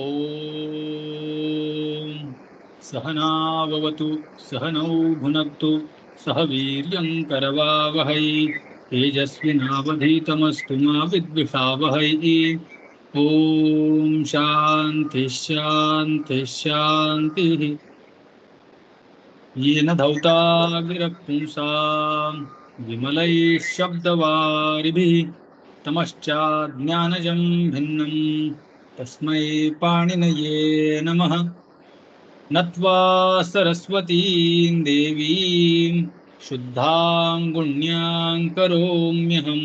ॐ सहनाववतु सहनौ भुनक्तु सह वीर्यं करवावहै तेजस्विनावधीतमस्तु मा विद्विषावहै। ॐ शान्ति शान्ति शान्तिः। येन धौता गिरपुंसां विमलैः शब्दवारिभिः तमश्चाज्ञानजं भिन्नं तस्मै पाणिनये नमः। नत्वा सरस्वतीं देवीं शुद्धां गुण्यां करोम्यहं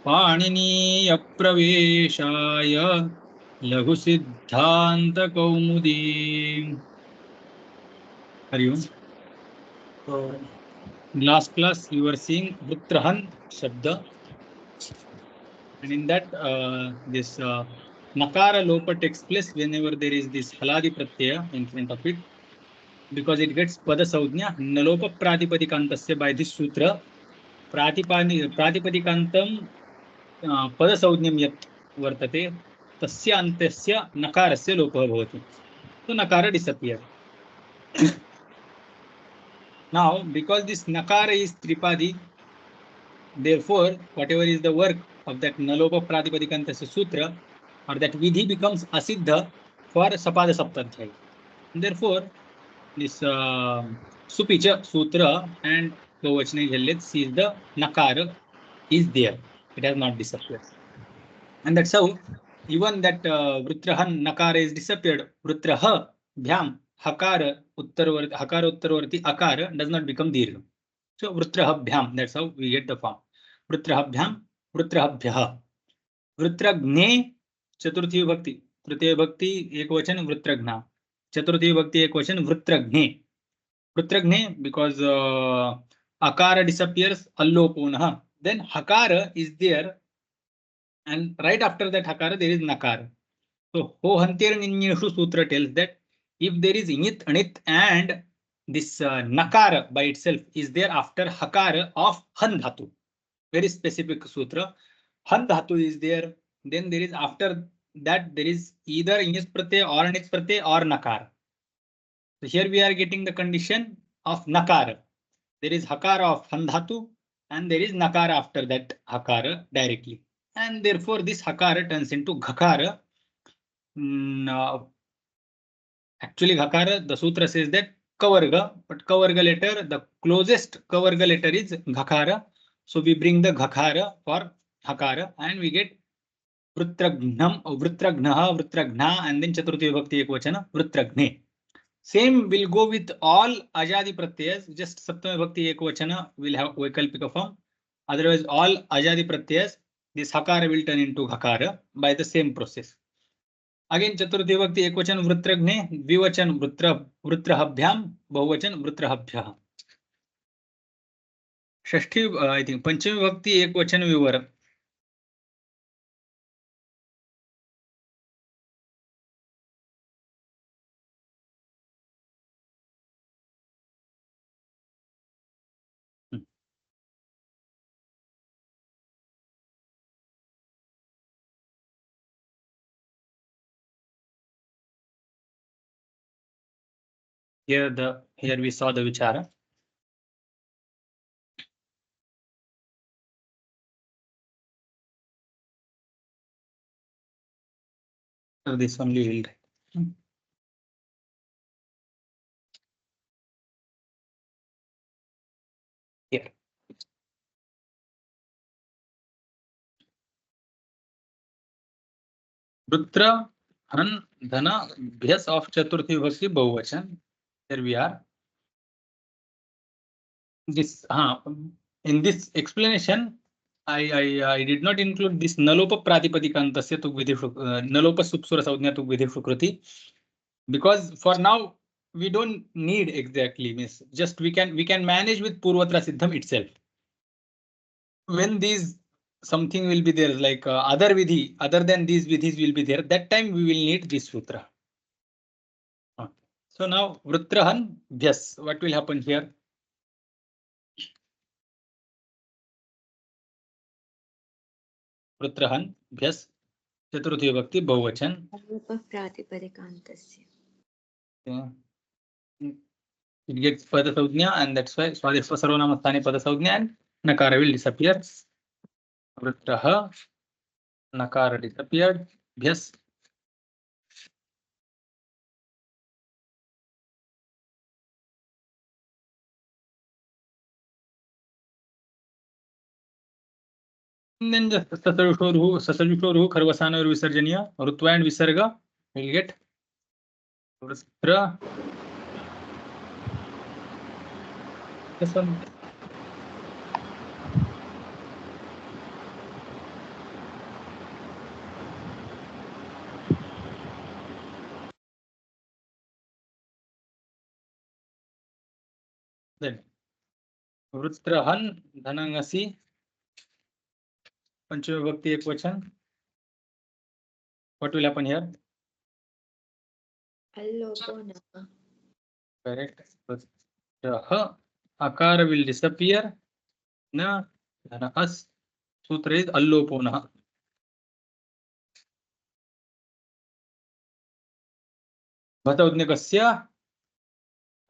पाणिनीयप्रवेशाय लघुसिद्धान्तकौमुदीम्। हरि ओम। So, last class you were seeing Vrutrahan Shabda, and in that this Nakara Lopa takes place whenever there is this Haladi Pratyaya in front of it, because it gets Pada Saudnya Nalopa Pratipadikantasya by this sutra. Pratipadikantam Pada Saudnyam yat vartate tasya antasya Nakarasya Lopa bhavati. So Nakara disappears. Now, because this Nakara is Tripadi, therefore, whatever is the work of that Nalopa Pratipadikantasya Sutra, or that Vidhi, becomes Asiddha for Sapada Saptadhyaya. Therefore, this Supicha Sutra and Govachana Jhallet sees the Nakara is there. It has not disappeared. And that's how, even that Vrutrahan Nakara is disappeared, Vrutraha Bhyam Hakara Uttarvarti Akara does not become Dirgha. So Vrutrahabhyam, that's how we get the form. Vrutrahabhyam, Vrutrahabhyaha. Vrutragne, Chaturthi Bhakti. Tritiya Bhakti, Ekvachan, Vrutragna. Chaturthi Bhakti, Ekvachan, Vrutragne. Vrutragne, because Akara disappears, Allopunaha. Then Hakara is there, and right after that Hakara, there is Nakara. So Ho Hantir Ninyashu Sutra tells that if there is Init, Anit, and this Nakara by itself is there after Hakara of Han Dhatu. Very specific sutra. Han Dhatu is there. Then there is, after that, there is either Inis Pratyaya or Anit Pratyaya or Nakara. So here we are getting the condition of Nakara. There is Hakara of Han Dhatu and there is Nakara after that Hakara directly. And therefore this Hakara turns into Ghakara. Actually, Ghakara, the sutra says that Kavarga, but Kavarga letter, the closest Kavarga letter is Ghakara. So we bring the Ghakara for Hakara and we get Vrutragnam, Vrutragnaha, Vrutragna, and then Chaturthi Vibhakti Ekvachana, Vrutragne. Same will go with all Ajadi Pratyayas, just Saptami Bhakti Ekvachana will have Vaikalpika form. Otherwise, all Ajadi Pratyayas, this Hakara will turn into Ghakara by the same process. Again, Chaturthi Bhakti Ekvachan Vrutragne, Dvivachan Vrutrahabhyam, Bahuvachan Vrutrahabhyah. Shashti, I think, Panchami Bhakti Ekvachan Vivara. Here we saw the Vichara. So this only will write. Here. Vrutra, Han, Dhana, Bhyas of Chaturthi Bhakti Bahuvachan. Here we are. This in this explanation, I did not include this Nalopa Pratipadikantasya Tugvidhi Nalopa Supsura Saudhnya Tugvidhi Shukruti, because for now we don't need exactly, means just we can manage with Purvatra Siddham itself. When these something will be there, like other vidhi, other than these vidhis will be there, that time we will need this sutra. So now Vrutrahan Bhyas, what will happen here? Vrutrahan Bhyas चतुर्थी विभक्ति बहुवचन. प्रातिपदिकान्तस्य. It gets padasauज्ञा and that's why swadhisva sarvanama sthane padasauज्ञा and nakara will disappear. Vritraha, nakara disappeared. Yes. Then just sasajushorhu kharvasana or visarjaniya rutva and visarga will get vritra. This one. Then vritrahan dhanangasi panchami vibhakti ekvachan. What will happen here? Allopona. Correct. Vritraha, akara will disappear. Na dhanas. Sutra is allopona. Bhataugnakasya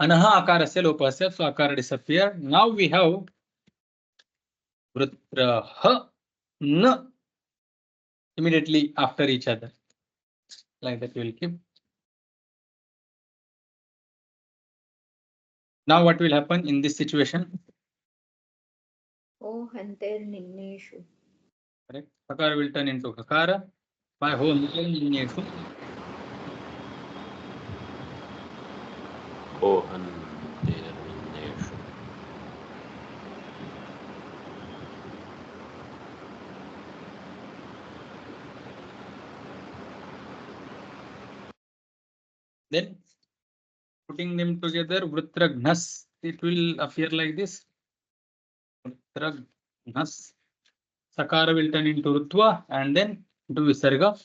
anaha akarasya lopasya, so akara disappear. Now we have vritraha na immediately after each other. Like that we will keep. Now what will happen in this situation? O hanter ninneshu. Correct. Akara will turn into kakara. By ho ninneshu. Then putting them together, vritragnas, it will appear like this. Vritragnas. Sakara will turn into rutva and then into visarga.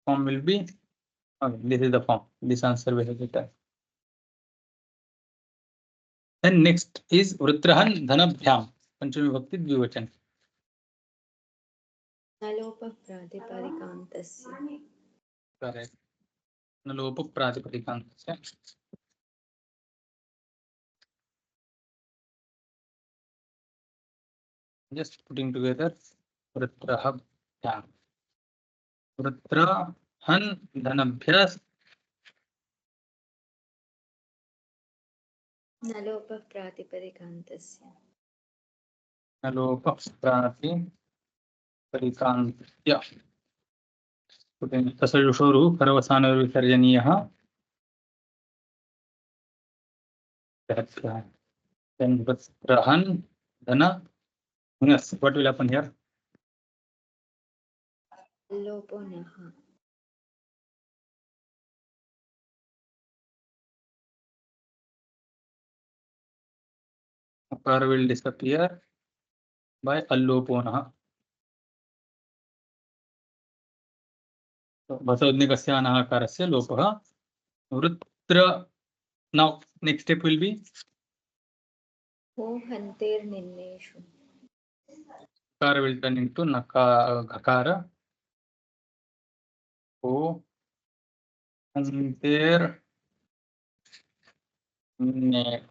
Form will be, okay, this is the form. This answer we have written. Then next is vritrahan dhanabhyam. Panchami vibhakti dvivachan. Nalopa pratipadikantस्य. Correct. Nalopa pratipadikantस्य. Just putting together vritrahabhyam. Vritrahan dhanabhyas. Nalopa pratipadikantस्य. Nalopa pratipadikantya. Putting tasayushoru karavasana visarjaniyah. Then vritrahan dhana. Yes, what will happen here? Alloponaha. Akara will disappear by allopona. So bhasaudnikasya anahakarasya lopaha. Vritra. Now next step will be O hanter ninneshu. akara will turn into nakara. O hanter ne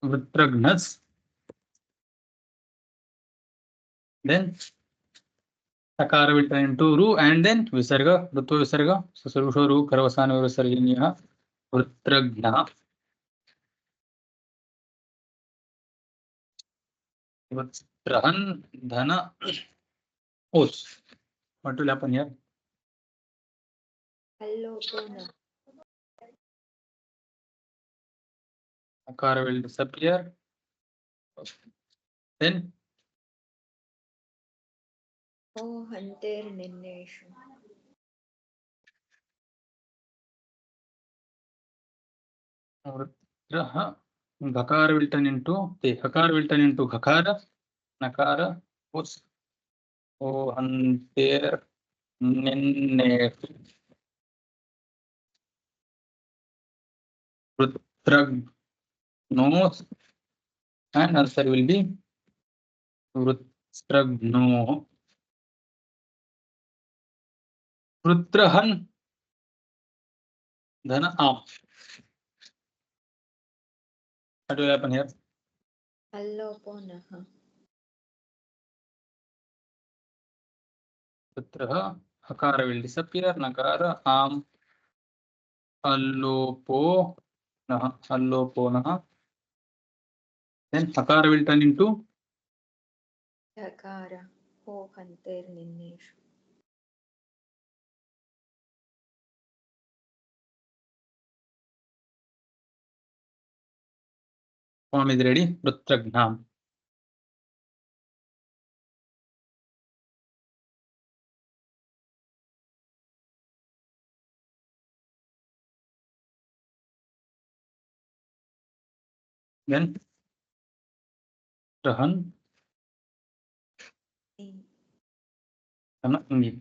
vritragnas. Then akara will turn into ru and then visarga, rutva visarga. So sarushoru karavasana visarjaniyah. Vritragna. Vritrahan dhana os. What will happen here? Allopona. Akara will disappear. Then O hanter ninneshu. vritraha. Gakara will turn into hakara will turn into gakara. Nakara os. O hanter ninne. Vritragnos. And answer will be vritragno. वृत्रहन धन आम. What will happen here? अल्लोपो नः वृत्रः हकार will disappear. Nakara am allopo nah. Then hakara will turn into ढकार हो हन्तेर्निन्नेषु form is ready. Vrutragnam. Then Rahan इ Anangni.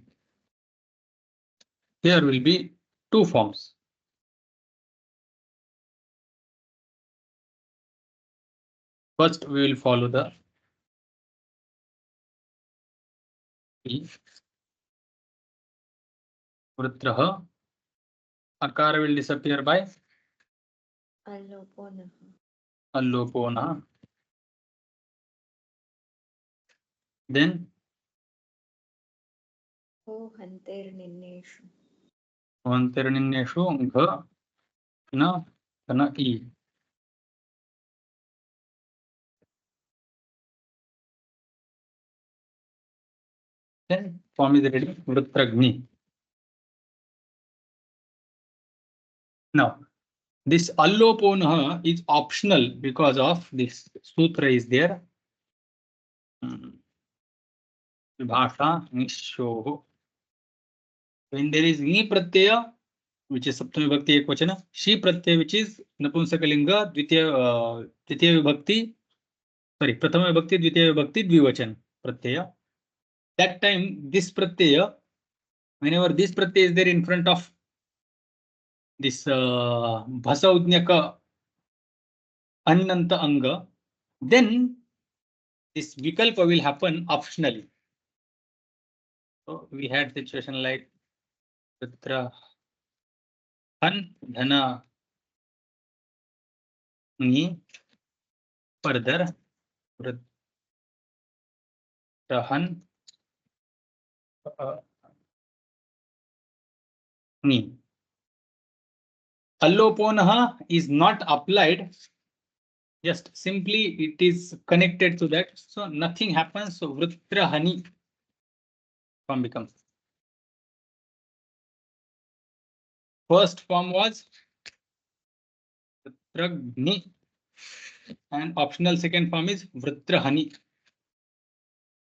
Here will be two forms. First, we will follow the Vrutraha. Akara will disappear by अल्लोपो नः allopona. Then हो हन्तेर्निन्नेषु Vanternineshu Gha na Kana E. Then form is ready. Vrutragni. Now, this allopona is optional because of this sutra is there. Bhasha Nisho. When there is ni pratyaya, which is Saptami Vibhakti Ekvachana, Shi pratyaya, which is Napumsakalinga, Dvitiya Vibhakti, sorry, Prathama Vibhakti, Dvitiya Vibhakti, Dvivachana pratyaya. That time, this pratyaya, whenever this pratyaya is there in front of this Bhasaudnyaka Annanta Anga, then this Vikalpa will happen optionally. So we had situation like Vitra Han Dhana Ni further Vtrahan Ni. Alloponaha is not applied, just simply it is connected to that, so nothing happens. So Vrutrahani form becomes. First form was Vrutragni and optional second form is Vrutrahani.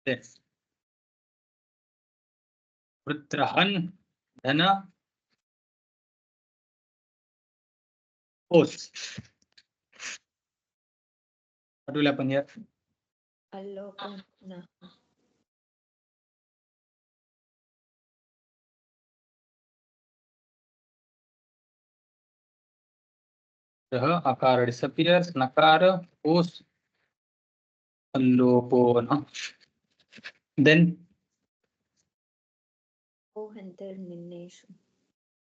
Yes. Vrutrahan Dhana Os. What will happen here? अल्लोपो नः Akara disappears. Nakara Os Allopona. Then हो हन्तेर्निन्नेषु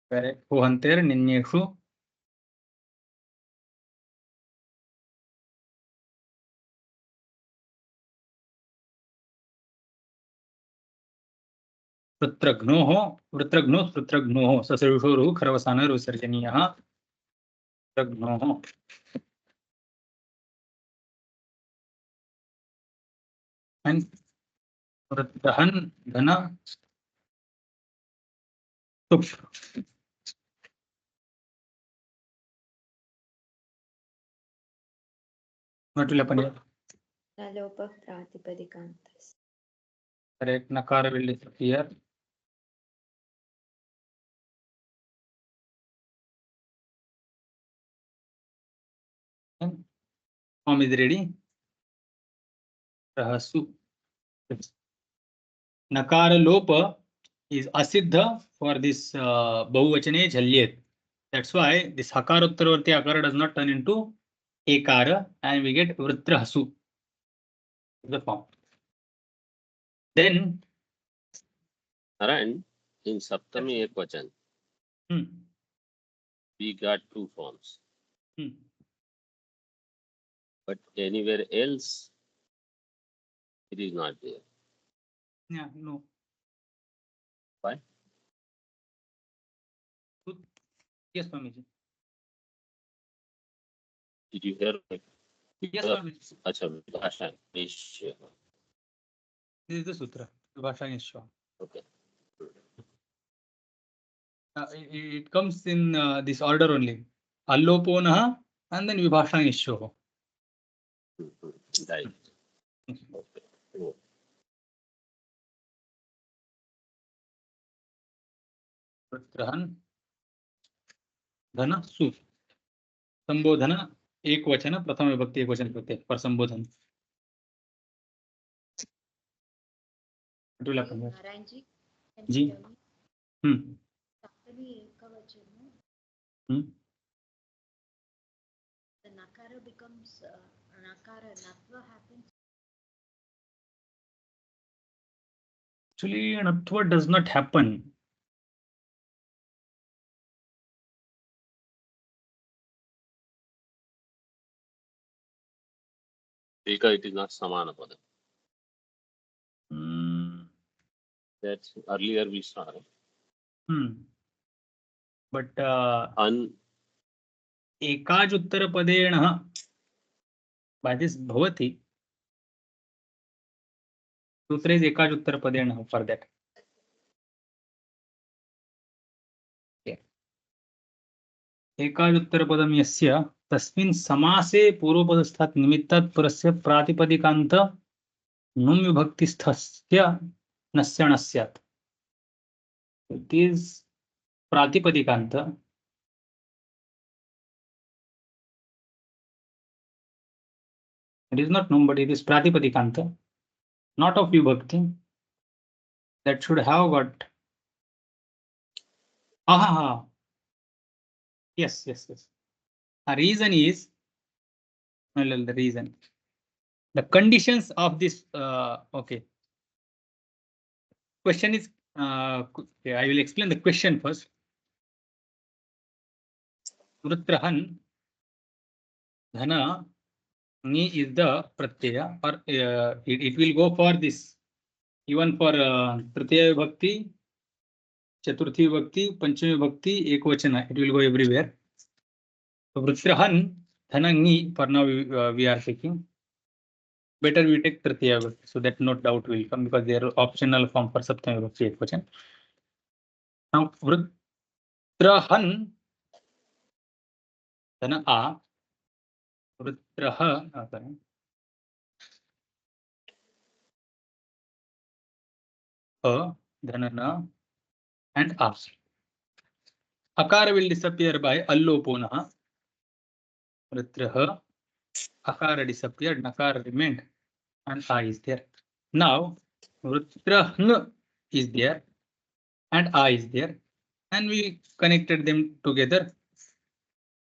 correct. Huhanter Ninyeshu. Vrutragno Sasarushoru Kravasana Rusarjaniya Vrutragno. And Vrutrahan Dhana Tup. What will happen here? न लोपः प्रातिपदिकान्तस्य Correct. Nakara will disappear. And form is ready. Rahasu. Nakara Lopa is asiddha for this Bahuvachane Jhalyet. That's why this Hakarottaravarti Akara does not turn into Ekara and we get Vrutrahasu. The form. Then Narayan, In Saptami Ekvachan, Hmm. we got two forms. Hmm. But anywhere else, it is not there. Yeah, no. Why? Yes, Swamiji. Did you hear? Yes, Swamiji. Acha, Vibhasha Nishya. This is the sutra. Vibhasha Nishya. Okay. It comes in this order only. Alloponaha and then Vibhasha Nishya. Right. Okay. Oh. वृत्रहन् धन सु संबोधन एक वचन प्रथम विभक्ति एक वचन प्रत्यय पर संबोधन नारायण जी जी सप्तमी एकवचन the nakara becomes nakara natva happens. Actually natva does not happen. Because it is not Samana Pada. That's earlier we saw. But एकाज उत्तरपदेन by this bhavati सूत्र is एकाज उत्तरपदेन for that. एकाज उत्तरपदम यस्य तस्मिन् समासे पूर्वपदस्थात् निमित्तात् परस्य प्रातिपदिकान्त नुम् विभक्तिस्थस्य नस्य स्यात्. It is प्रातिपदिकान्त. It is not num, but it is pratipadikanta, not of vibhakti. That should have got. Aha. Yes. The reason is, well, the reason. The conditions of this, okay. Question is, okay, I will explain the question first. Vrutrahan, dhana, ni is the pratyaya, or it will go for this. Even for tritiya vibhakti, chaturthi vibhakti, panchami vibhakti, ekvachana, it will go everywhere. So Vrutrahan, dhanangi, for now we are taking. Better we take tritiya vibhakti, so that no doubt will come because they are optional form for saptami vibhakti ekvachan. Now Vrutrahan, dhana a, Vrutraha, a, dhana na, and a. Akara will disappear by alloponaha. Vrutraha, akara disappeared, nakara remained, and a is there. Now Vrutrahn is there and a is there, and we connected them together.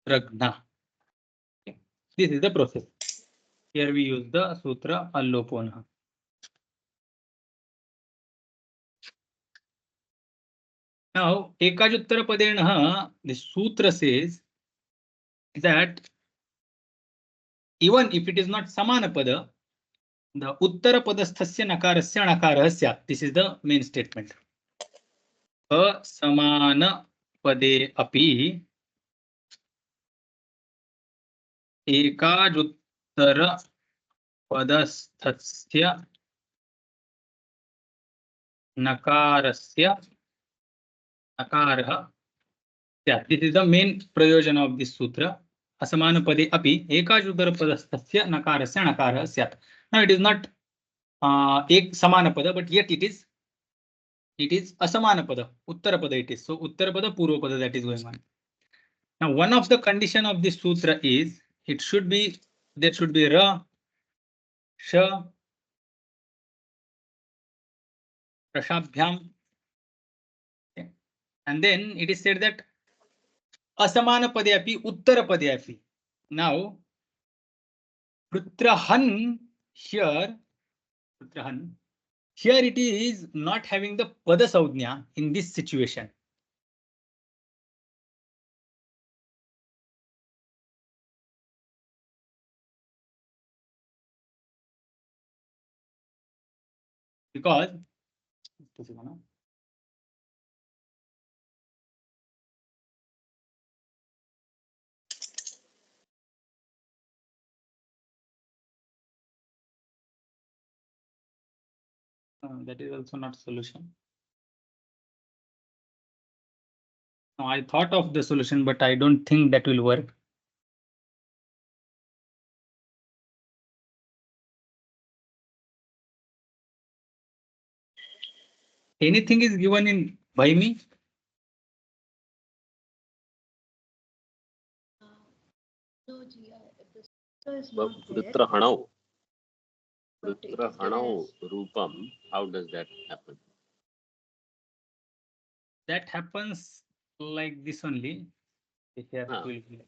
Ragna. Okay. This is the process. Here we use the sutra allopona. Now ekajuttara padena, the sutra says that even if it is not samana pada, the uttara padasthasya nakarasya nakarah syat. This is the main statement. Asamana pade api ekajuttara padasthasya nakarasya nakarah syat. This is the main prayojan of this sutra. Asamana pade api ekajuttara padasthasya nakarasya nakarah syat. Now it is not ek samana pada, but yet it is asamana pada, uttara pada it is. So uttara pada, purva pada, that is going on. Now one of the condition of this sutra is it should be, there should be ra, sha, prashabhyam, okay. And then it is said that asamana pade api uttara pade api. Now Vrutrahan here, Vrutrahan Here it is not having the pada saudhnya in this situation. Because that is also not solution. No, I thought of the solution, but I don't think that will work. Anything is given in by me. No, Ji, the sutra is But not there. Vritrahanau. But it is Vritrahanau there Rupam. How does that happen? That happens like this only. Here it Ah. will be.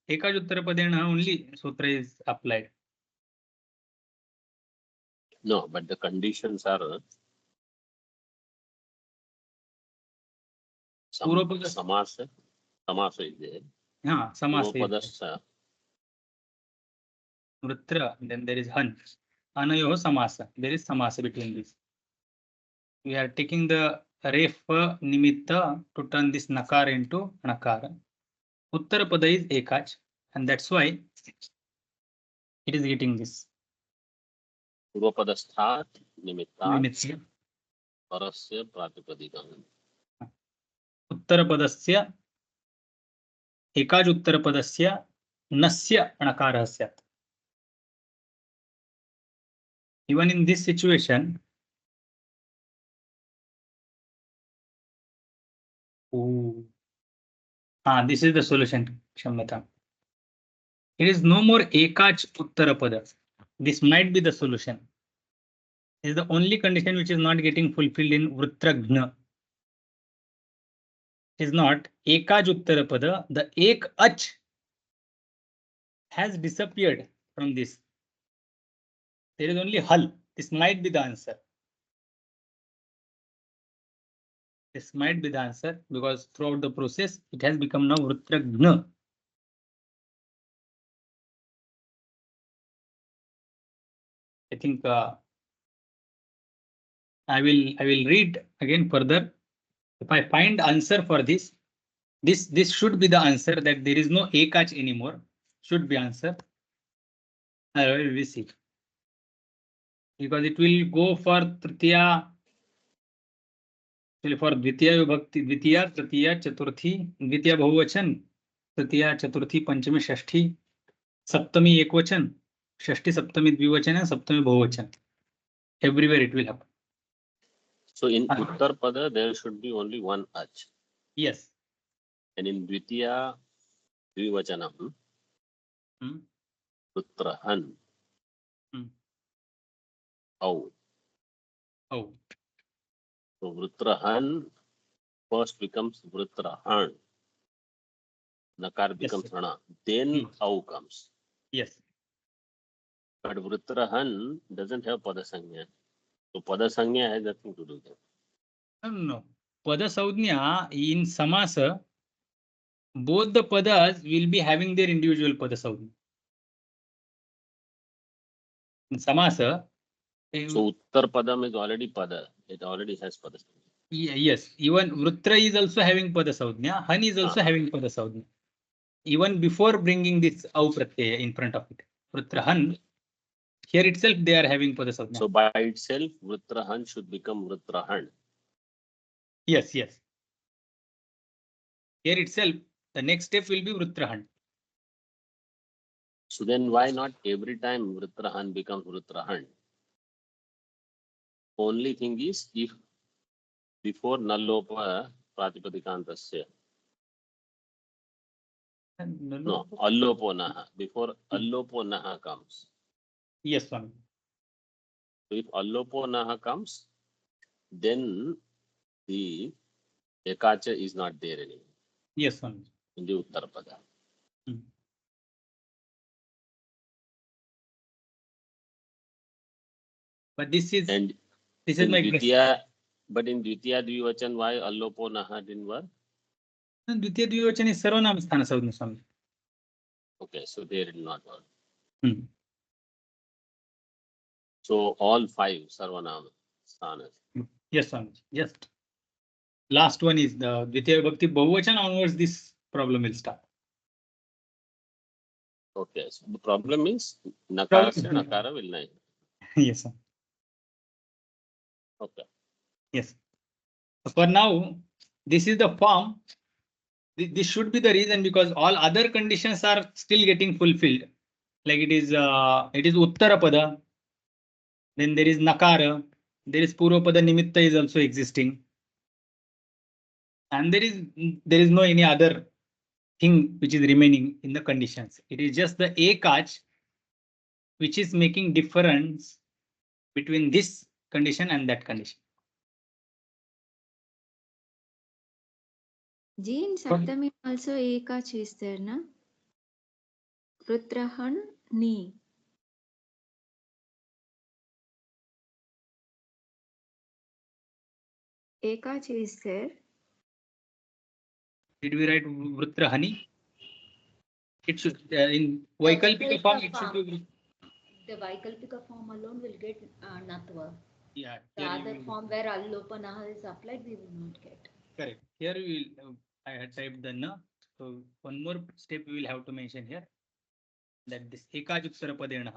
Ekaj Uttarapadena only sutra is applied. No, but the conditions are Purvapada. samasa. Samasa is there. Yeah, samasa. Purvapadasya. Vritra, then there is han. Anayoho samasa. There is samasa between these. We are taking the refa nimitta to turn this nakara into nakara. Uttarapada is ekach, and that's why it is getting this. Purvapadasthat nimittat Nimitya. parasya pratipadikam. उत्तरपदस्य एकाज उत्तरपदस्य नस्य णकारः स्यात्. Even in this situation, this is the solution. Kshamata. It is no more ekach uttarapada. This might be the solution. This is the only condition which is not getting fulfilled in Vritragna. It is not ekaj uttarapada. The ek ach has disappeared from this. There is only hal. This might be the answer. This might be the answer because throughout the process, it has become now Vritragna. I think I will read again further. If I find answer for this should be the answer, that there is no ekach anymore. Should be answer. We will see. Because it will go for tritiya, for dvitiya vibhakti, dvitiya, tritiya, chaturthi, dvitiya bahuvachan, tritiya, chaturthi, panchami, shashti, saptami ekvachan, shashti, saptami dvivachan, and saptami bahuvachan. Everywhere it will happen. So in Uttarpada, there should be only one ach. Yes. And in Dvitiya Dvivachanam, Vritrahan. How? Oh. So Vritrahan first becomes Vritrahan. Nakar becomes Hana. Then Au comes. Yes. But Vritrahan doesn't have Padasangya. So Padasangya has nothing to do with it. No. Pada saudhnya in samasa, both the padas will be having their individual pada saudhnya. In samasa. So Uttar Padam is already Pada. It already has Padasangya. Yes. Even Vritra is also having pada saudhnya. Han is also having pada saudhnya. Even before bringing this au pratyaya in front of it. Vritra han. Here itself they are having pada saudhnya. So by itself, Vritrahan should become Vritrahan. Yes, yes. Here itself, the next step will be Vritrahan. So then why not every time Vritrahan becomes Vritrahan? Only thing is if before Nallopa Pratipadikantasya. No, Allopo Naha. Before Allopo Naha comes. Yes, Swami. So if Allopo Naha comes, then the Ekacha is not there anymore. Yes, Swami. In the Uttarapada. but this is And my in guess. Dvitiya, but in Dvitiya Dvivachan, why allopo naha didn't work? द्वितीय द्विवचन is सर्वनाम स्थान संज्ञा Swami. Okay, so they did not work. Hmm. So all 5 sarvanama sthanas. Yes, Swami. Just last one is the Dvitiya Bhakti Bahuvachan onwards. This problem will start. Okay, so the problem is nakara se nakara will nahi. Yes, sir. Okay. Yes. For now, this is the form. This should be the reason because all other conditions are still getting fulfilled. Like it is Uttarapada. Then there is Nakara. There is Purvapada Nimitta is also existing. And there is no any other thing which is remaining in the conditions. It is just the Ekach which is making difference between this condition and that condition. Ji, in Saptami also Ekach is there, na? Rutrahan Ni. Ekach is there. Did we write Vrutrahani? It should in Vaikalpika form it should be. The Vaikalpika form alone will get Natva. Yeah. The here other you will- form where Allopanaha is applied, we will not get. Correct. Here we will. I had typed the na. So one more step we will have to mention here. That this Ekajuttarapadena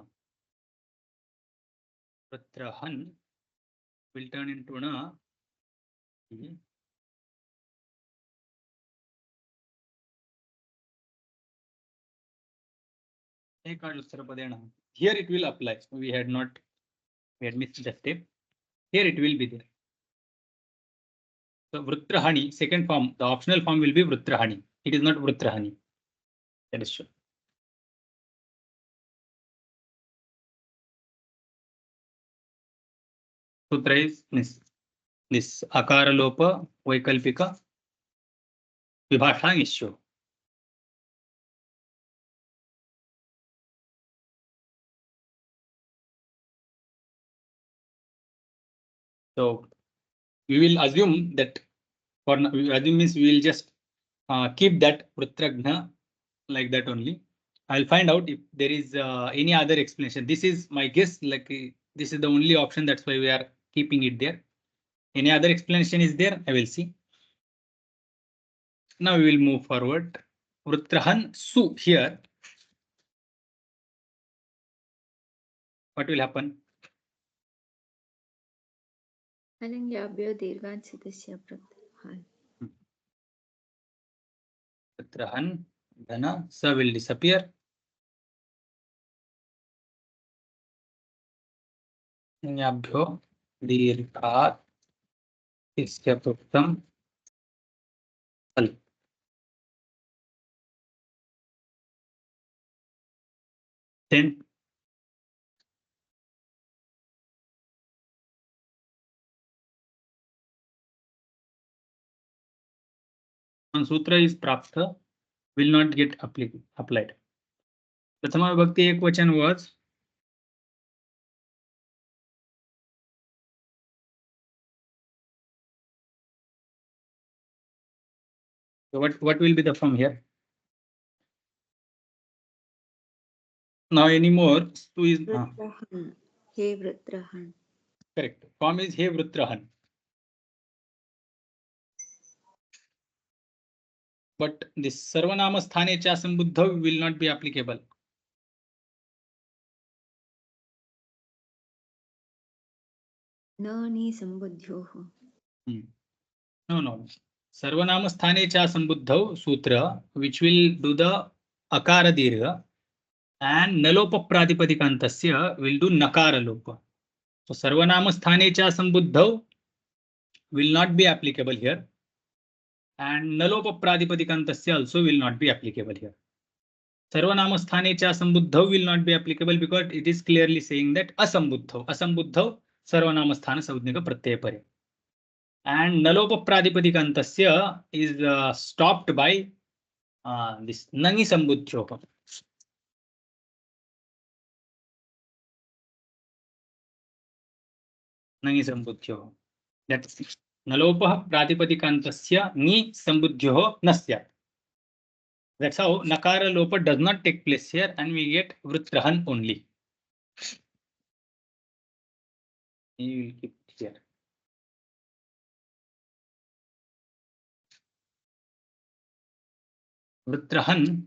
Vrutrahan will turn into na. Here it will apply. We had missed the step. Here it will be there. So Vrutrahani, second form, the optional form will be Vrutrahani. It is not Vrutrahani. That is true. Sutra is this Akara Lopa Vaikalpika Vibhasha issue. So we will assume that for assume means we will just keep that Vrutragna like that only. I'll find out if there is any other explanation. This is my guess, like this is the only option. That's why we are keeping it there. Any other explanation is there? I will see. Now we will move forward. Vrutrahan Su here. What will happen? Alangyabhyo Dirghansitasya Pratrahan. Vrutrahan Dhana Sa will disappear. Nyabhyo Dirghat Isya Pruktam Al. Then one sutra is prapta will not get applied. Prathama Vibhakti Ekvachan was so what will be the form here? Now anymore Su is Vrutrahan. He Vrutrahan. correct. Form is He Vrutrahan. But this Sarvanama Sthane Cha Sambuddha will not be applicable. Nani Sambuddhyoho. No. Sarvanama Sthane Cha Sambuddha Sutra, which will do the Akara Dirgha, and Nalopa Pradipadikantasya will do Nakara Lopa. So Sarvanama Sthane Cha Sambuddha will not be applicable here. And Nalopa Pradipadikantasya also will not be applicable here. Sarvanama Sthane Cha Sambuddha will not be applicable because it is clearly saying that Asambuddha. Asambuddha Sarvanama Sthana Saudnika Pratyaya Pare. And Nalopa Pradipadikantasya is stopped by this Nangi Sambuddhyopa. नङि सम्बुद्ध्योः. That's नलोपः प्रातिपदिकान्तस्य नि सम्बुद्ध्योः न स्यात्. That's how nakara lopa does not take place here, and we get vrutrahan only. We will keep it here. Vrutrahan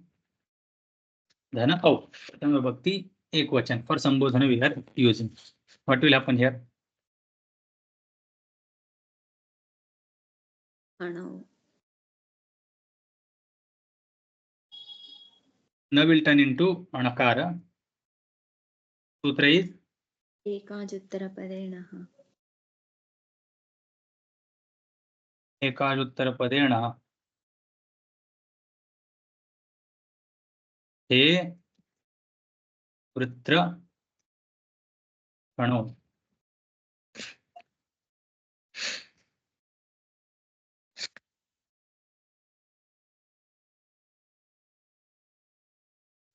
dhana au. Pratama vibhakti ekvachan for sambodhana we are using. What will happen here? Anau. Na will turn into anakara. Sutra is एकाजुत्तरपदेनः. एकाजुत्तरपदेन hey वृत्रहणौ.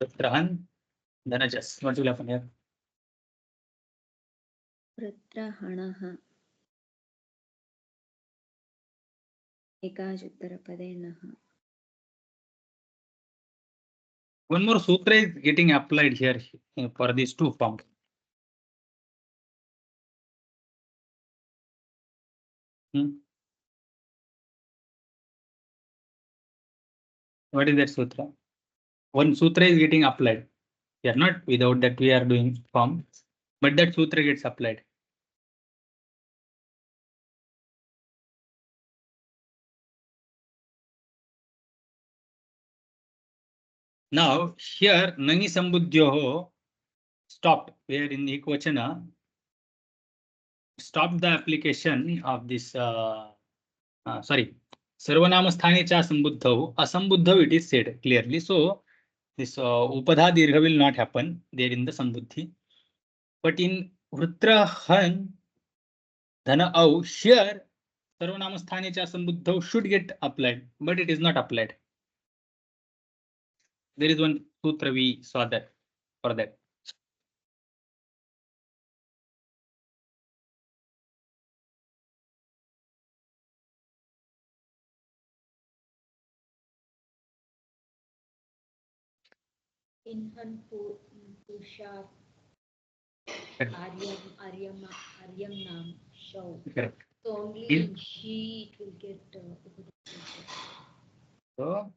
वृत्रहन् धनजस्. What will happen here? वृत्रहणः एकाजुत्तरपदेनः. One more sutra is getting applied here for these two forms. What is that sutra? One sutra is getting applied. We are not without that we are doing form, but that sutra gets applied. Now here nangi sambuddhyoho stopped, where in ekvachana stopped the application of this sarvanama sthane cha sambuddhau asambuddhau, it is said clearly. So this upadha dirgha will not happen there in the sambuddhi, but in vrutrahan dhana au, here sarvanama sthane cha sambuddhau should get applied, but it is not applied. There is one sutra we saw that for that. Inhan Pushar Aryam Nam Shau. Correct. So only In- in she it will get So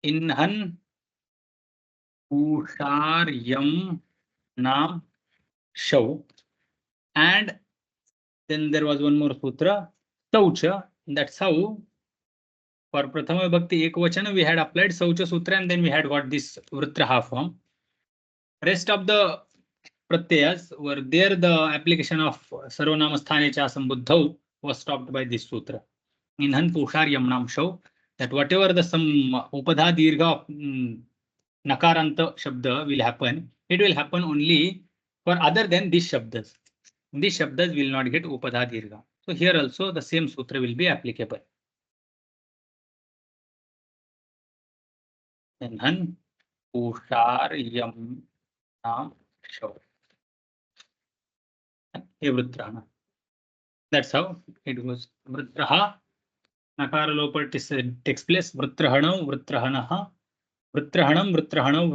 inhan pusharyam nam shau, and then there was one more sutra saucha. That's how for prathama vibhakti ekvachana we had applied saucha sutra, and then we had got this vrutraha form. Rest of the pratyayas were there, the application of sarvanama sthane cha sambuddhau was stopped by this sutra. Inhan pusharyam nam shau, that whatever the some upadha dirgha nakaranta shabda will happen, it will happen only for other than these shabdas. These shabdas will not get upadha dirgha. So here also the same sutra will be applicable. Inhan pusharyam nam shau. Hey vrutrahana. That's how it goes. Vrutraha, nakara lopa takes place. Vrutrahanau, vrutrahanaha, vrutrahanam, vrutrahanau,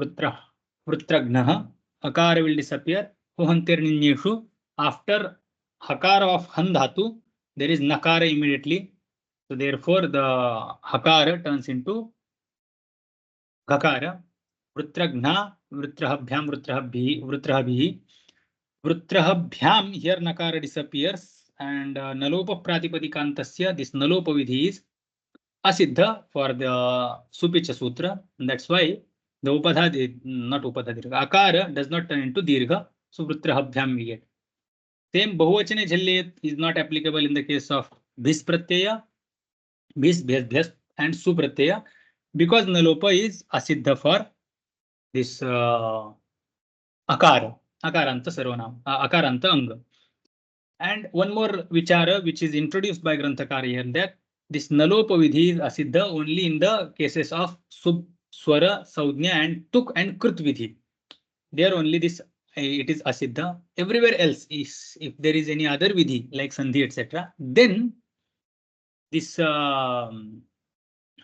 vrutragnaha. Akara will disappear. Huhantirninyeshu. After hakara of han dhatu, there is nakara immediately. So therefore the hakara turns into gakara. Vrutragna, vrutrahabhyam, vrutrahabhihi. Vrutrahabhyam, here nakara disappears, and nalopa pratipadikantasya, this nalopa vidhi is asiddha for the supicha sutra, and that's why the upadha, not upadha dirgha, akara does not turn into dirgha. So vrutrahabhyam we get. Same bahuvachane jhalle is not applicable in the case of bhis pratyaya, bhis, bhyas, and su pratyaya, because nalopa is asiddha for this akara, akaranta sarvanam, akaranta anga. And one more vichara which is introduced by Granthakara here, that this nalopa vidhi is asiddha only in the cases of sub, swara, saudhnya, and tuk and krut vidhi. There only this it is asiddha. Everywhere else is, if there is any other vidhi like sandhi etc., then this nalopa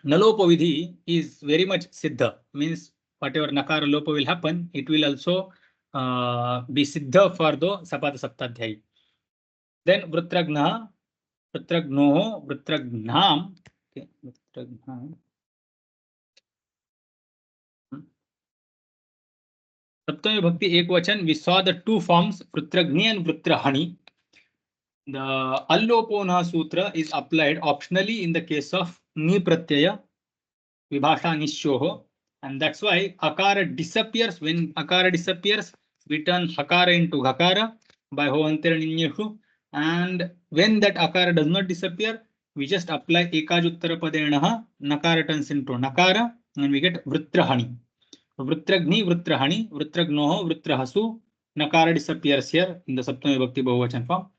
vidhi is very much siddha. Means whatever nakara lopa will happen, it will also be siddha for the sapada saptadhyayi. Then vrutragna, vrutragnoho, vrutragnam. Okay, vrutragnam. Saptami Bhakti Ekvachan, we saw the two forms, Vrutragni and Vrutrahani. The Allopona Sutra is applied optionally in the case of Ni Pratyaya, Vibhasha Nishyoho. And that's why Akara disappears. When Akara disappears, we turn Hakara into Gakara by Hoantera Ninyeshu. And when that Akara does not disappear, we just apply Ekajuttara Padenaha, Nakara turns into Nakara, and we get Vrutrahani. Vrutragni, Vrutrahani, Vrutragnoho, Vrutrahasu. Nakara disappears here in the Saptami Vibhakti Bahuvachan form.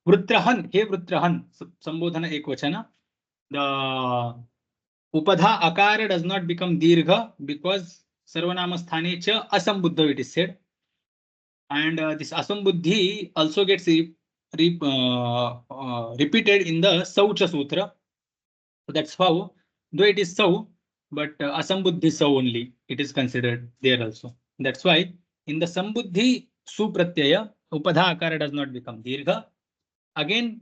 Vrutrahan, he Vrutrahan, Sambodhana Ekvachana. The Upadha Akara does not become Dirgha because Sarvanama Sthane cha Asambuddha, it is said. And this Asambuddhi also gets repeated in the Saucha Sutra. So that's how, though it is Sau, but Asambuddhi Sau only, it is considered there also. That's why in the Sambuddhi Supratyaya, Upadha Akara does not become Dirgha. Again,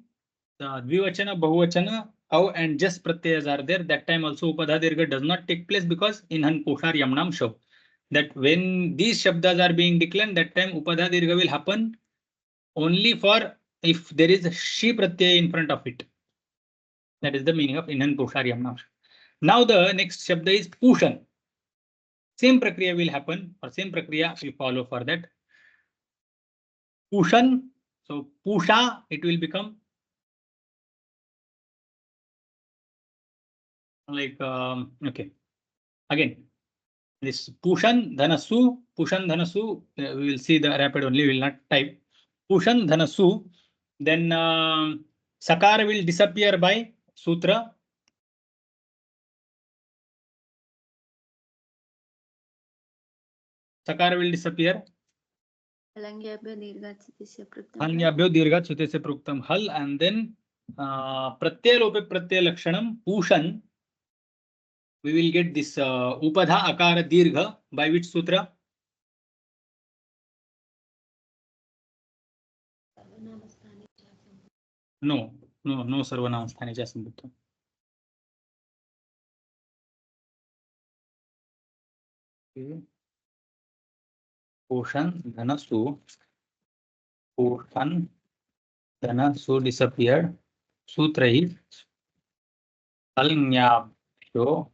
the Dvivachana, Bahuvachana, Au and just Pratyayas are there. That time also Upadha Dirgha does not take place because in Han Poshar Yamnam Shav. That when these Shabdas are being declined, that time Upadha Dirgha will happen only for if there is a Shi Pratyaya in front of it. That is the meaning of Inhan Poshar Yamnam. Now the next Shabda is Pushan. Same Prakriya will happen, or same Prakriya we follow for that. Pushan, so Pusha, it will become like, okay. Again, this Pushan Dhanasu, we will see the rapid only, we will not type. Pushan Dhanasu, then Sakara will disappear by Sutra. Sakara will disappear. Halangyabhyo dirghatsitesya pruktam. Halangyabhyo dirghatsitesya pruktam hal, and then Pratyaya Lope Pratyaya Lakshanam Pushan. We will get this Upadha Akara Dirgha by which Sutra? No Sarvanama Sthane cha Sambuddha. Pushan Dhanasu. Pushan Dhanasu disappeared. Sutra is Halangyabhyo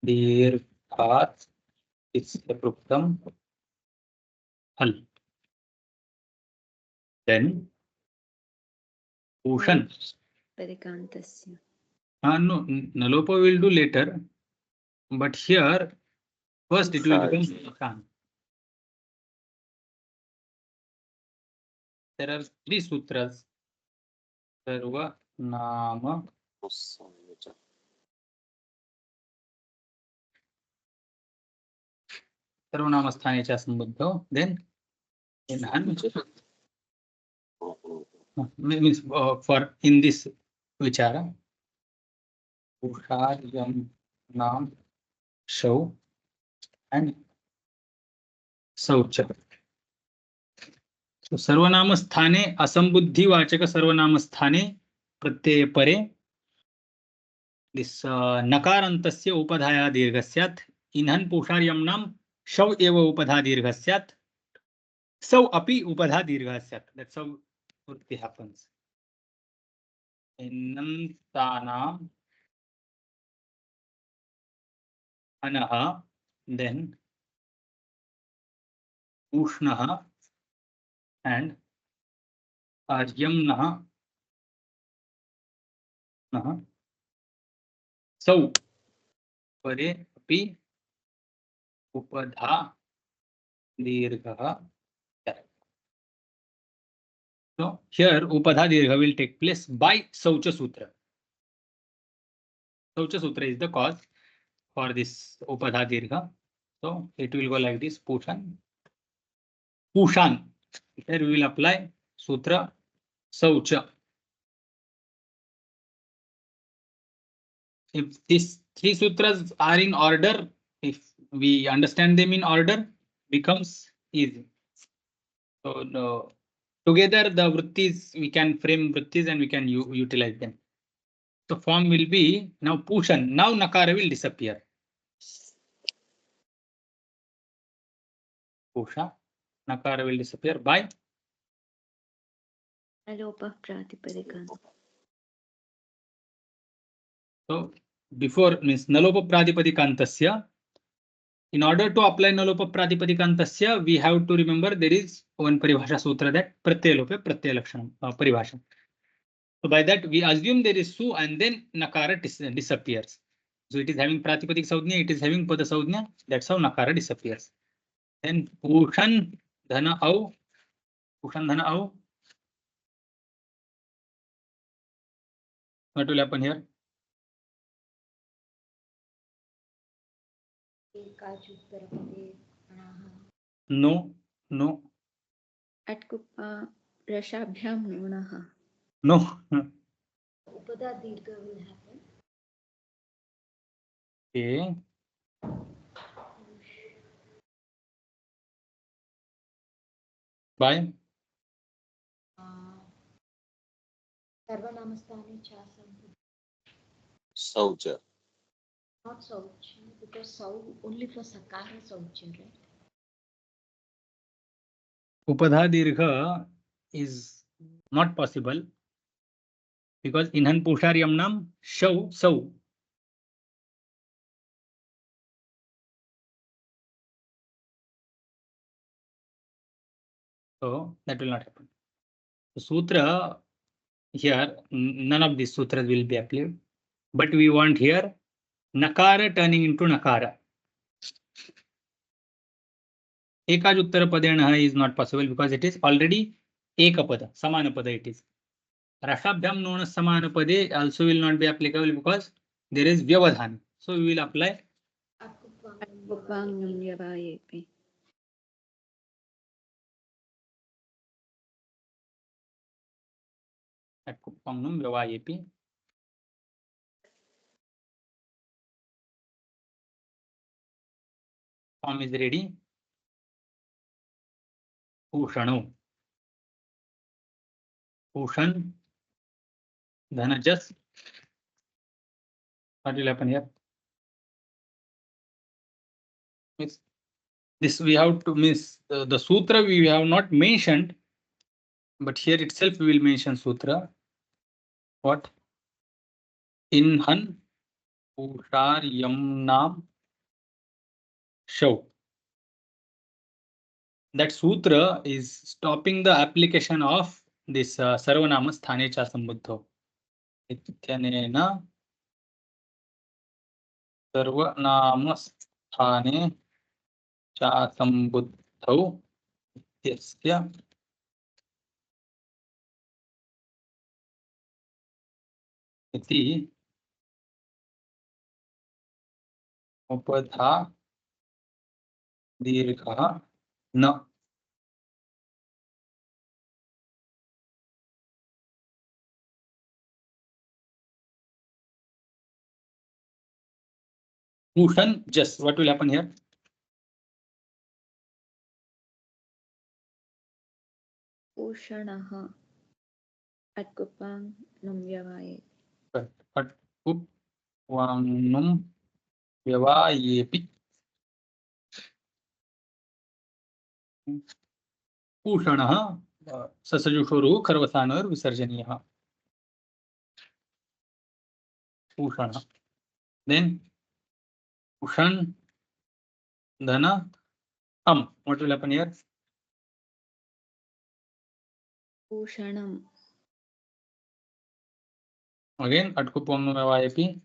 Dirghat Isya Pruktam Hal. Then Pushan. Parikantasya. No, Nalopa will do later, but here first it will become Pushan. There are three sutras. Sarva Nama Sthane cha Sambuddha. Then in Han means for in this Vichara Pusharyam Nam Shau and Saucha. So Sarvanama Sthane Asambuddhi Vachaka Sarvanama Sthane Pratyaya Pare this Nakarantasya Upadhaya Dirghasyat Inhan Pusharyam Nam Shau Eva Upadha Dirghasyat Sau Api Upadha Dirghasyat. That's how Vrutti happens. Innantanam Anaha, then Ushnaha and Aryamnaha Sau Pare Api Upadha Dirgha. So here Upadha Dirgha will take place by Saucha Sutra. Saucha Sutra is the cause for this Upadha Dirgha. So it will go like this: Pushan. Pushan. Here we will apply Sutra Saucha. If these three sutras are in order, if we understand them in order, becomes easy. So together the vrittis, we can frame vrittis and we can utilize them. The form will be now Pushan. Now Nakara will disappear. Pusha. Nakara will disappear by Nalopah Pratipadikanta. so before means Nalopa Pradipadikantasya. In order to apply Nalopa Pradipadikantasya, we have to remember there is one Paribhasha Sutra that Pratyalope Pratyalakshanam Paribhasha. So by that we assume there is Su and then Nakara disappears. So it is having Pratipadik Saudhnya, it is having Pada Saudhnya. That's how Nakara disappears. Then Pushan Dhana Au. Pushan Dhana Au. What will happen here? No, no, Atkupa Rashabhyam Nunaha. no. Upada Dirgha will happen. Okay. By Sarvanamasthane Chasam. Saucha. Not Sauch, because Sau only for Sakara Sauch, right? Upadha Dirgha is not possible because Inhan Pushar Yamnam Shau Sau. So that will not happen. The Sutra here, none of these sutras will be applied, but we want here Nakara turning into Nakara. Ekaj Uttara Padena is not possible because it is already Ekapada, Samanapada it is. Rashabhyam Nona Samanapade also will not be applicable because there is Vyavadhan. So we will apply Atkupanam Yavayepi. Atkupanam Vyavayepi. Form is ready. Pushano. Pushan. Dhanajas. What will happen here? This we have to miss the sutra we have not mentioned, but here itself we will mention sutra. What? Inhan Pushar Yamnam Shau. That sutra is stopping the application of this Sarvanama Sthane Cha Sambuddho. Ityanena Sarvanama Sthane Cha Sambuddho Ityasya iti Upadha Dirgha na. Pushan, just what will happen here? Pushanaha. Atkupanam Yavayepi. Atkupanam Vyavayepi. Pushanah Sasajushuru Karvasanur Visarjaniya. Pushana. Then Pushan Dhana What will happen here? Pushanam. Again Atkupanam Vyavayepi.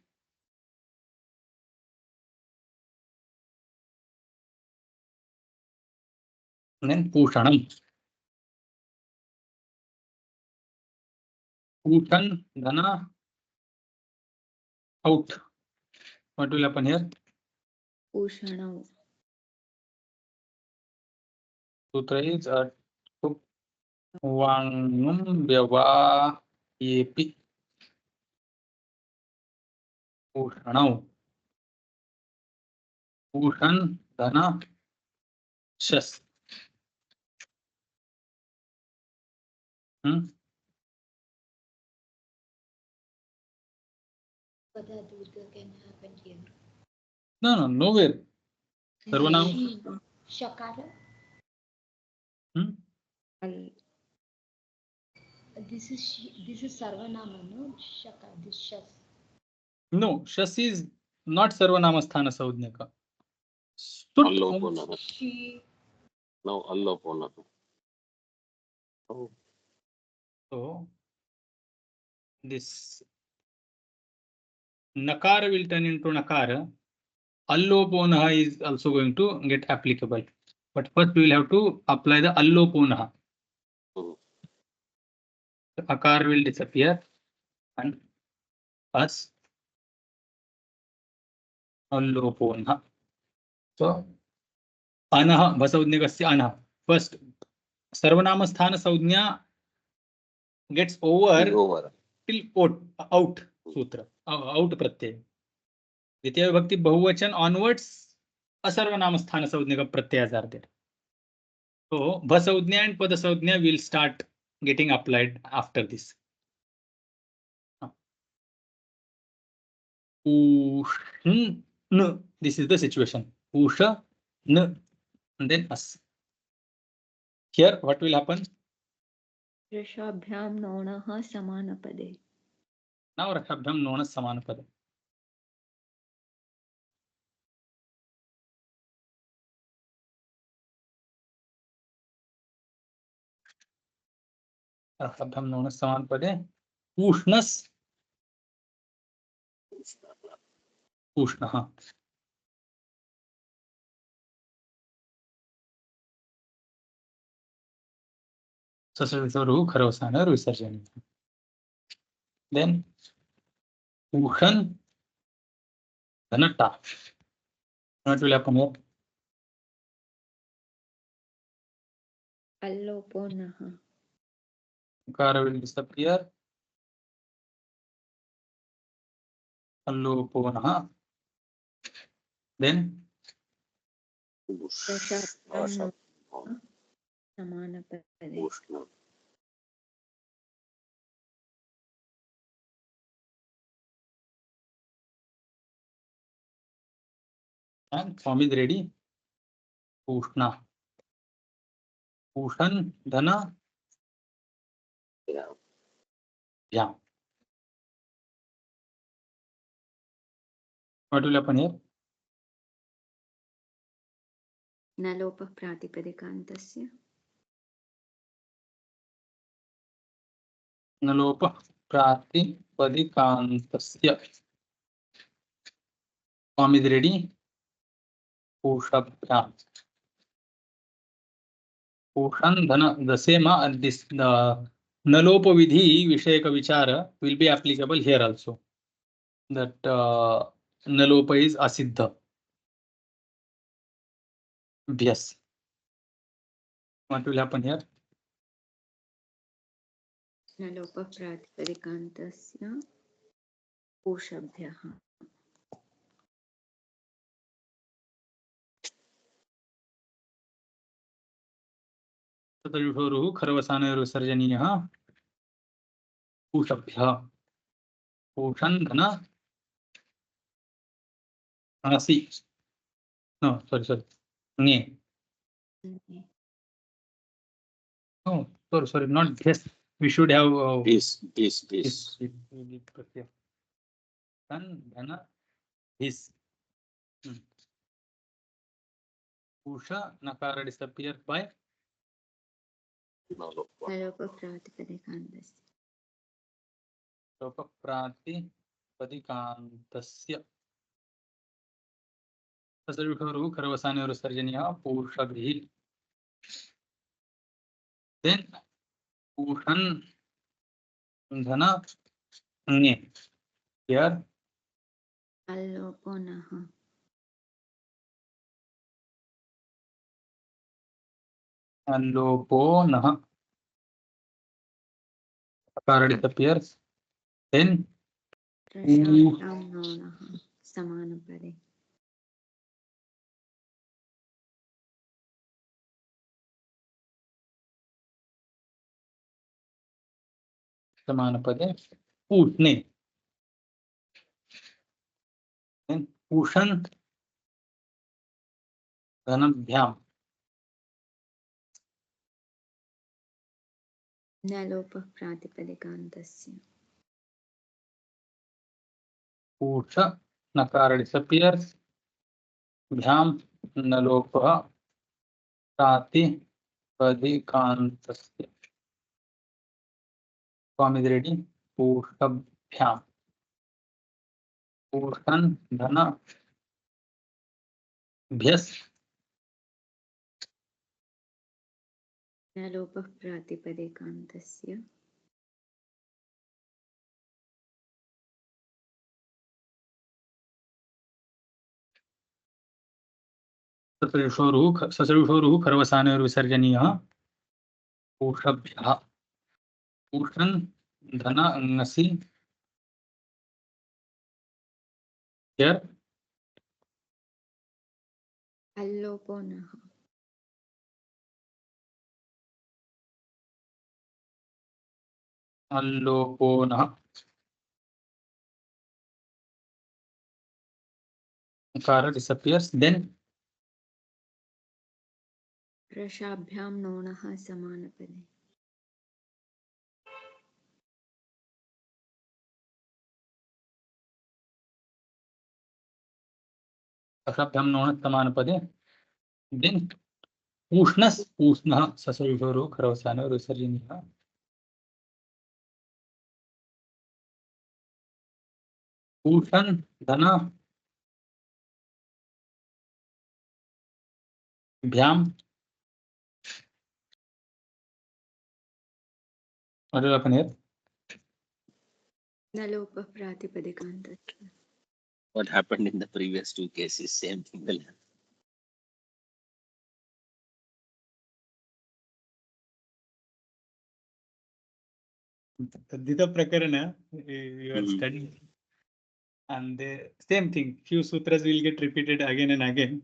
And then Pushanam. Pushan Dhana out. What will happen here? Pushanam. Sutra is वाङ्नुं व्यवायेऽपि उष्णौ उषन् धन शस् But the Durga can happen here. No, nowhere. सर्वनाम Shakara. al- This is Sarvanama, no? Shakara. This Shas. No, shas is not सर्वनाम स्थान संज्ञक. Sut Alloponah. She. No, alloponah. Oh, So this nakara will turn into nakara. Alloponah is also going to get applicable. But first we will have to apply the alloponah. Hmm. The akar will disappear and us alloponah. So anah भसंज्ञकस्य anah. First सर्वनाम स्थान संज्ञा gets over over. till out सूत्र out प्रत्यय. द्वितीय विभक्ति बहुवचन onwards असर्वनाम स्थान संज्ञक प्रत्यय are there. So भसंज्ञा and पद संज्ञा will start getting applied after this. Ushn, this is the situation. Usha, n, and then us. Here, what will happen? रसाभ्यां नोणः समानपदे. Now, Rakhabhyam known as Samanapada. Rakhabhyam known as Samanapade. Ushnas, Ushnaha. Sasavisaru, Kharavasana, Visarjani. Then, Ushan, Dhanata. What will happen here? अल्लोपोनः. Kara will disappear. Alloponaha. Then, रसाभ्यां नोणः समानपदे. Ushna. and form is ready. Ushna. Ushan, Dhana, Yeah. yeah. What will happen here? न लोपः प्रातिपदिकान्तस्य. नलोप प्रातिपदिकान्तस्य. Form is ready. Ushabhyam. Ushan dhana. The same this the nalopa vidhi vishayaka vichara will be applicable here also. That nalopa is asiddha. Yes. What will happen here? न लोपः प्रातिपदिकान्तस्य पूषभ्यः. ततयुषोरुः खरवसानयोर्विसर्जनीयः पूषभ्यः. पूषन् धन असि. No, sorry. Nye. No, sorry, not yes. We should have This. Tan, dhana, his. Usha, nakara disappear by No, न लोपः प्रातिपदिकान्तस्य. lopa pratipadikantस्य. ततयुषोरुः खरवसानयोर्विसर्जनीयः पूषभिः. Then पूषन् धन nye. Here अल्लोपोनः. allopo nah. Akara disappears. Then रसाभ्यां नोनः समानपदे समानपदे पूष्णे. Then Pushan धनभ्याम. न लोपः प्रातिपदिकान्तस्य पूष नकार disappears. भ्याम न लोपः प्रातिपदिकान्तस्य. Form is ready. पूषभ्याम. पूषण धन भ्यस न लोपः प्रातिपदिकान्तस्य ससृषोरुः खरवसानयोर्विसर्जनीयः. पूषभ्यः. पूषण धन ङसि here अल्लोपो नः अल्लोपो नः. Akara disappears. Then रसाभ्यां नोनः समानपदे अशाभ्याम नोण समानपदे. Then पूष्णस् पूष्णः ससृषोरुः खरवसानयोर्विसर्जनीयः. Pushan धन भ्याम. What will happen here? न लोपः प्रातिपदिकान्तस्य What happened in the previous two cases, same thing will happen. Tadita Prakarana, you are Mhm. studying, and the same thing, few sutras will get repeated again and again.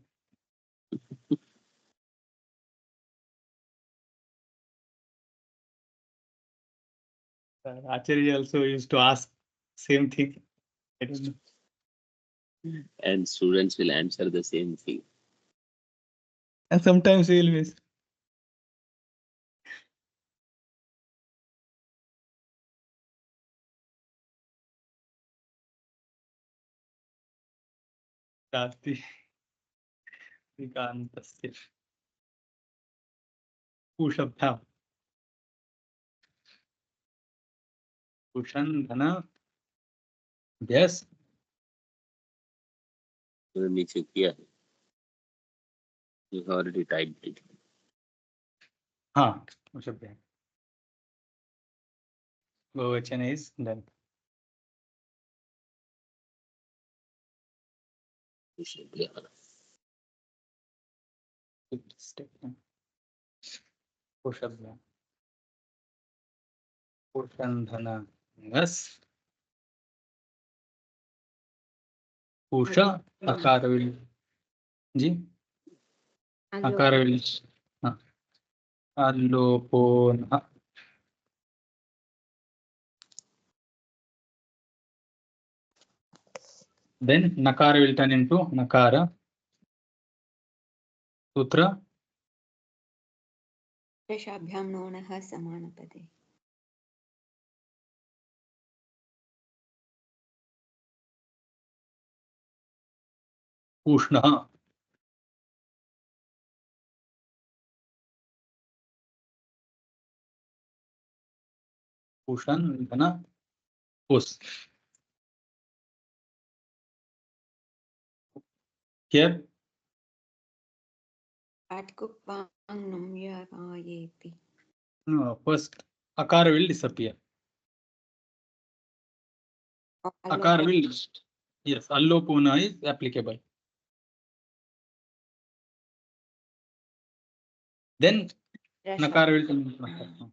Acharya also used to ask same thing. I don't know. And students will answer the same thing. And sometimes we will miss. प्रातिपदिकान्तस्य. पूषभ्याम. Pushan धन भ्यस. तो नीचे किया है. You have already typed it. हाँ, पूषभ्याम. बहुवचन is done. You should be on. Step one. पूषभ्याम. Pushan धन घस. पूष अकार विल. जी अकार विल. हाँ. अल्लोपो नः. Then nakara will turn into nakara. Sutra रसाभ्यां नोनः समानपदे पूष्णः. Pushan धन पुस. Here आट्कुप्पां नुम्यवायेति no, first akara will disappear. Akara will, yes, allopona is applicable. Then nakara will turn into nakara.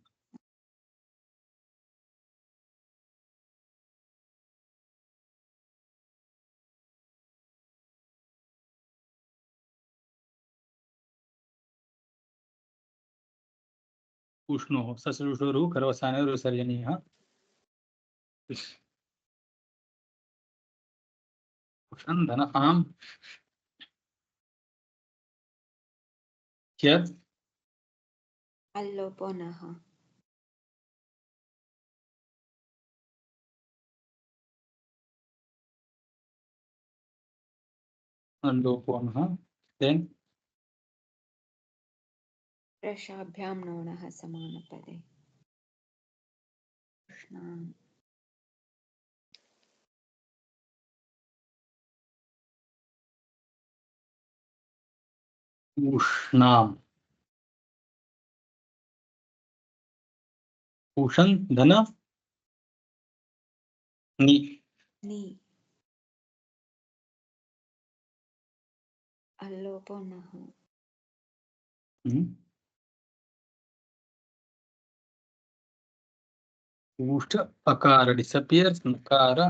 उष्णोः ससुषुरुः खरवसानयोः विसर्जनीयः उष्णं धन आम यत् अल्लोपो नः लोपो नः देन रसाभ्यां नोणः समानपदे उष्णाम् उष्णाम उष्ण धन नि नि अल्लोपो नः उष्ट अकार disappears नकार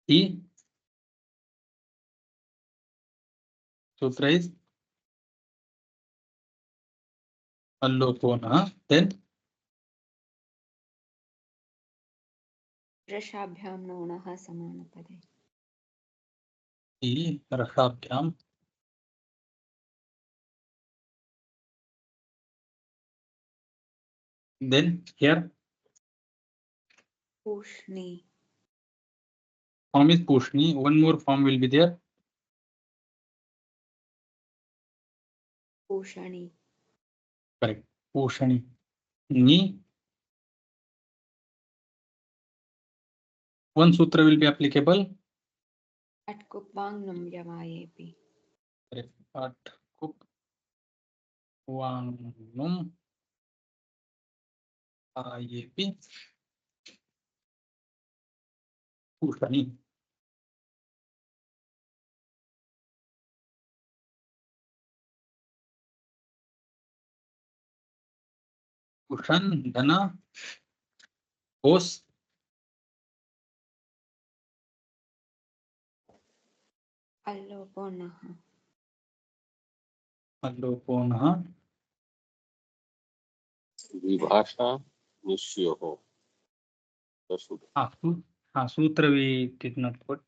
इ सूत्र is अल्लोपो नः then रसाभ्यां नोणः समानपदे इ रसाभ्याम then here पूष्णी form is pushni one more form will be there पूषणी correct pushani ni one sutra will be applicable अट्कुप्वाङ् यवायेपि correct at kup wanum ayepi pushani pushan धना ओस अल्लोपो नः अल्लोपो नः विभाषा निश्चयोः सूत्र we did not put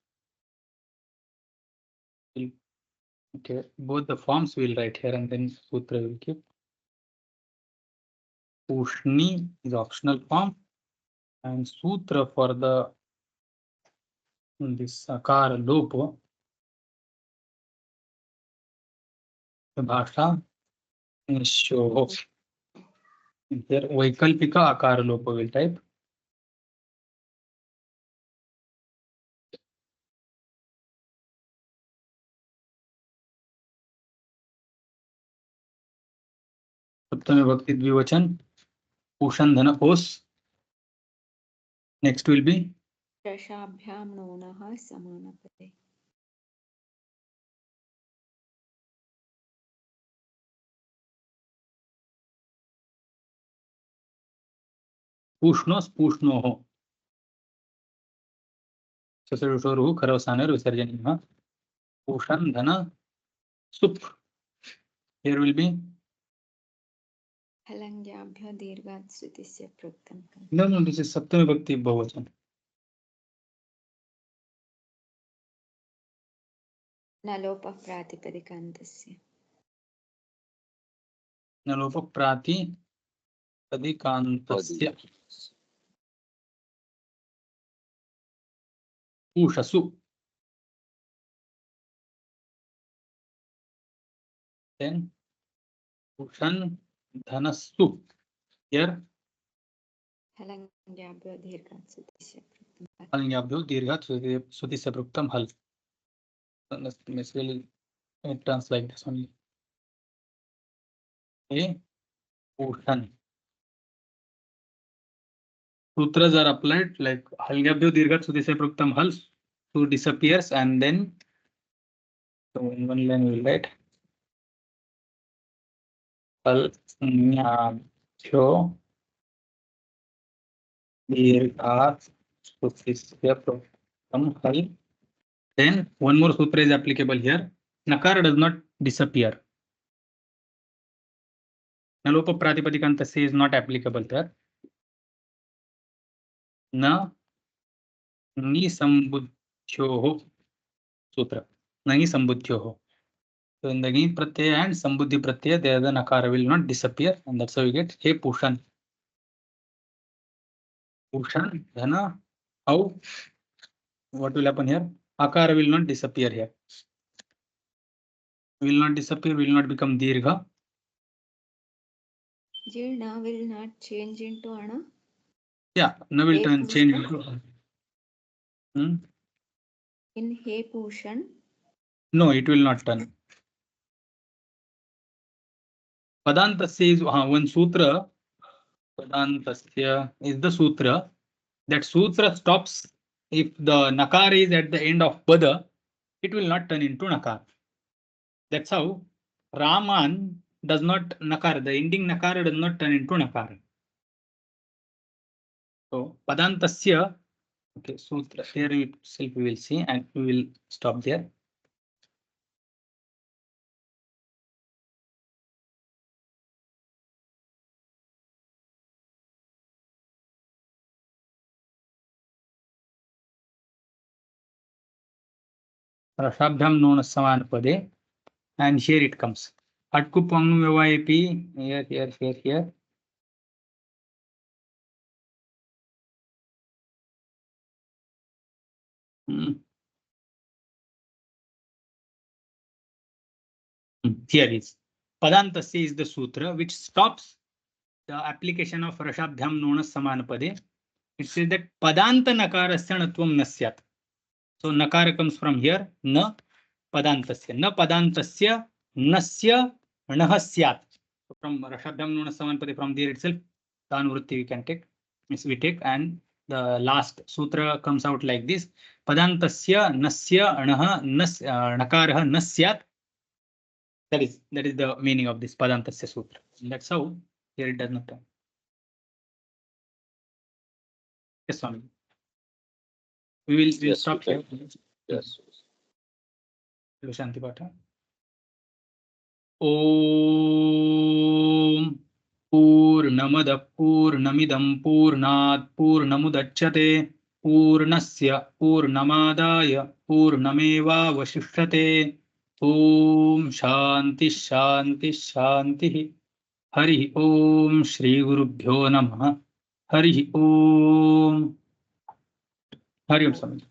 okay both the forms will write here and then sutra will keep pushni is optional form and sutra for the this akar lopo भाषा निश्चयोः here वैकल्पिक आकार लोप will type सप्तमी विभक्ति द्विवचन पुषन धन ओस next will be रसाभ्यां नोणः समानपदे पुष्णोस पुष्णोः ससुषुरुः खरवसानयोः विसर्जनीयः पुषन धन सुप here will be हलङ्ग्याभ्यो दीर्घात् श्रुतिस्य प्रोक्तं no this is सप्तमी विभक्ति बहुवचन न लोपः प्रातिपदिकान्तस्य न लोप प्रातिपदिकान्तस्य पूषसु then पुषन धनसु here हलङ्ग्याभ्यो दीर्घात् श्रुतिस्य प्रोक्तं हलङ्ग्याभ्यो दीर्घात् श्रुतिस्य प्रोक्तं हल basically it turns like this only a puषन sutras are applied like हलङ्ग्याभ्यो दीर्घात् श्रुतिस्य प्रोक्तं हल so disappears and then so in one line we will write हलङ्ग्याभ्यो दीर्घात् श्रुतिस्य प्रोक्तं हल then one more sutra is applicable here nakara does not disappear नलोप प्रातिपदिकान्तस्य is not applicable there. न निसंबुद्ध्योः सूत्र. नहीं संबुद्ध्योः. So in the Ni pratyaya and Sambuddhi pratyaya, there the nakara will not disappear, and that's how you get He Pushan. Pushan, Dhana, how? What will happen here? Akara will not disappear here. Will not disappear, will not become Dirgha. Jirna will not change into Ana. Yeah, no will He turn change Pushan. into. In He Pushan. No, it will not turn. Padantasya is one sutra. Padantasya is the sutra. That sutra stops if the nakara is at the end of pada, it will not turn into nakara. That's how Raman does not nakara. The ending nakara does not turn into nakara. So padantasya, okay, sutra here itself we will see, and we will stop there. Rashabdham known as saman pade, and here it comes. Atku pangnu vyavayepi, here. Here is Padantasya is the sutra which stops the application of Rashabdhyam known as Samanapade. It says that Padanta Nakarasya Natvam Nasyat. So Nakara comes from here, Na Padantasya. Na Padantasya Nasya Nahasyat. So from Rashabdhyam known as Samanapade, from there itself, the Anuvritti we can take. We take, and the last sutra comes out like this. Padantasya Nasya Anaha Nakaraha Nasyat. That is the meaning of this Padantasya Sutra. And that's how here it does not turn. Yes, Swami. We'll Yes, stop we here. can. Yes. Shanti Patha. Om Purnamada Purnamidam Purnat Purnamudachyate Purnasya Purnamadaya Purnameva Vashishyate. Om Shanti Shanti Shanti. Hari Om Shri Gurubhyo Namah. Hari Om. Hari Om Swami.